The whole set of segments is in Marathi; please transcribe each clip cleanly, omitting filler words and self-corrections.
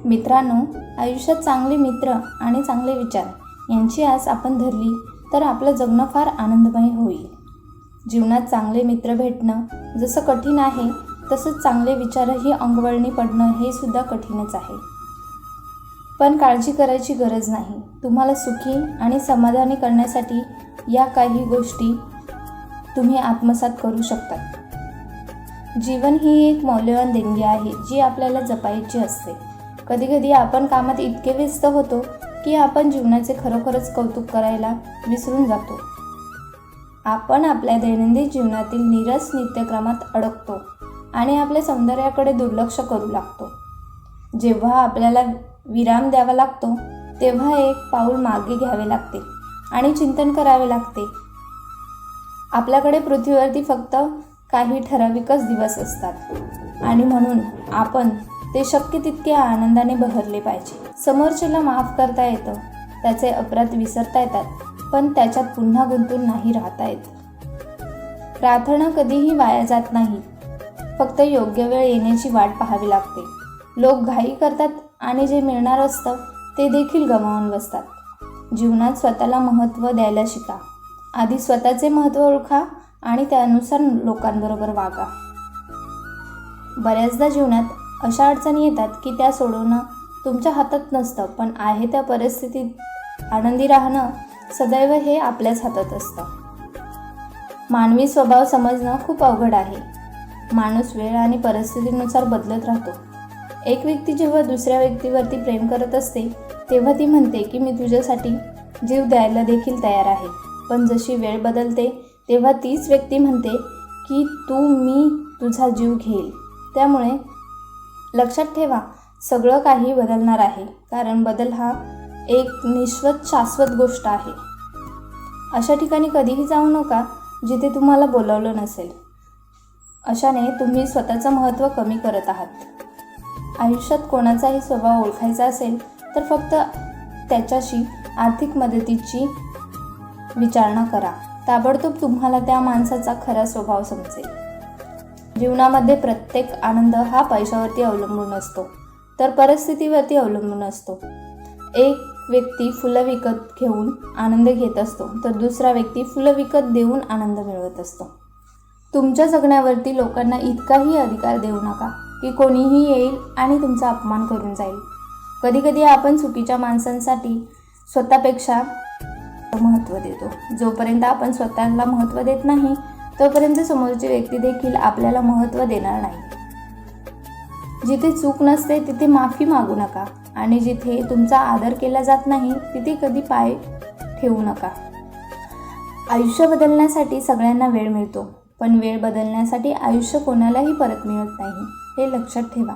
मित्रांनो, आयुष्यात चांगले मित्र आणि चांगले विचार यांची आस आपण धरली तर आपलं जगणं फार आनंदमय होईल. जीवनात चांगले मित्र भेटणं जसं कठीण आहे, तसंच चांगले विचारही अंगवळणी पडणं हे सुद्धा कठीणच आहे. पण काळजी करायची गरज नाही. तुम्हाला सुखी आणि समाधानी करण्यासाठी या काही गोष्टी तुम्ही आत्मसात करू शकतात. जीवन ही एक मौल्यवान देणगी आहे जी आपल्याला जपायची असते. कधीकधी आपण कामात इतके व्यस्त होतो की आपण जीवनाचे खरोखरच कौतुक करायला विसरून जातो. आपण आपल्या दैनंदिन जीवनातील नीरस नित्यक्रमात अडकतो आणि आपल्या सौंदर्याकडे दुर्लक्ष करू लागतो. जेव्हा आपल्याला विराम द्यावा लागतो तेव्हा एक पाऊल मागे घ्यावे लागते आणि चिंतन करावे लागते. आपल्याकडे पृथ्वीवरती फक्त काही ठराविकच दिवस असतात आणि म्हणून आपण ते शक्य तितके आनंदाने बहरले पाहिजे. समोरच्याला माफ करता येतं, त्याचे अपराध विसरता येतात, पण त्याच्यात पुन्हा गुंतून नाही राहता येत. प्रार्थना कधीही वाया जात नाही, फक्त योग्य वेळ येण्याची वाट पाहावी लागते. लोक घाई करतात आणि जे मिळणार असतं ते देखील गमावून बसतात. जीवनात स्वतःला महत्त्व द्यायला शिका. आधी स्वतःचे महत्त्व ओळखा आणि त्यानुसार लोकांबरोबर वागा. बऱ्याचदा जीवनात अशा अडचणी येतात की त्या सोडवणं तुमच्या हातात नसतं, पण आहे त्या परिस्थितीत आनंदी राहणं सदैव हे आपल्याच हातात असतं. मानवी स्वभाव समजणं खूप अवघड आहे. माणूस वेळ आणि परिस्थितीनुसार बदलत राहतो. एक व्यक्ती जेव्हा दुसऱ्या व्यक्तीवरती प्रेम करत असते तेव्हा ती म्हणते की मी तुझ्यासाठी जीव द्यायला देखील तयार आहे. पण जशी वेळ बदलते तेव्हा तीच व्यक्ती म्हणते की मी तुझा जीव घेईल. त्यामुळे लक्षात ठेवा, सगळं काही बदलणार आहे, कारण बदल हा एक शाश्वत गोष्ट आहे. अशा ठिकाणी कधीही जाऊ नका जिथे तुम्हाला बोलावलं नसेल. अशाने तुम्ही स्वतःचं महत्त्व कमी करत आहात. आयुष्यात कोणाचाही स्वभाव ओळखायचा असेल तर फक्त त्याच्याशी आर्थिक मदतीची विचारणा करा. ताबडतोब तुम्हाला त्या माणसाचा खरा स्वभाव समजेल. जीवनामध्ये प्रत्येक आनंद हा पैशावरती अवलंबून असतो तर परिस्थितीवरती अवलंबून असतो. एक व्यक्ती फुलं विकत घेऊन आनंद घेत असतो तर दुसरा व्यक्ती फुलं विकत देऊन आनंद मिळवत असतो. तुमच्या जगण्यावरती लोकांना इतकाही अधिकार देऊ नका की कोणीही येईल आणि तुमचा अपमान करून जाईल. कधीकधी आपण चुकीच्या माणसांसाठी स्वतःपेक्षा महत्त्व देतो. जोपर्यंत आपण स्वतःला महत्त्व देत नाही तोपर्यंत समोरची व्यक्ती देखील आपल्याला महत्त्व देणार नाही. जिथे चूक नसते तिथे माफी मागू नका आणि जिथे तुमचा आदर केला जात नाही तिथे कधी पाय ठेवू नका. आयुष्य बदलण्यासाठी सगळ्यांना वेळ मिळतो, पण वेळ बदलण्यासाठी आयुष्य कोणालाही परत मिळत नाही, हे लक्षात ठेवा.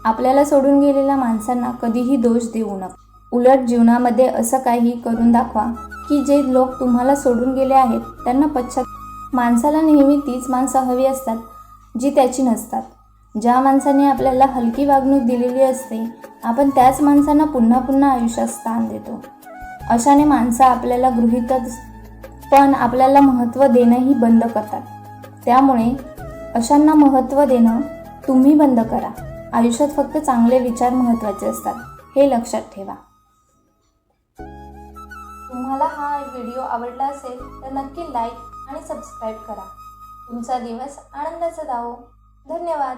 आपल्याला सोडून गेलेल्या माणसांना कधीही दोष देऊ नका. उलट जीवनामध्ये असं काही करून दाखवा की जे लोक तुम्हाला सोडून गेले आहेत त्यांना माणसाला नेहमी तीच माणसं हवी असतात जी त्याची नसतात. ज्या माणसाने आपल्याला हलकी वागणूक दिलेली असते आपण त्याच माणसांना पुन्हा पुन्हा आयुष्यात स्थान देतो. अशाने माणसं आपल्याला गृहीतच पण आपल्याला महत्त्व देणंही बंद करतात. त्यामुळे अशांना महत्त्व देणं तुम्ही बंद करा. आयुष्यात फक्त चांगले विचार महत्त्वाचे असतात, हे लक्षात ठेवा. तुम्हाला हा व्हिडिओ आवडला असेल तर नक्की लाईक आणि सबस्क्राईब करा. तुमचा दिवस आनंदाचा जावो. धन्यवाद.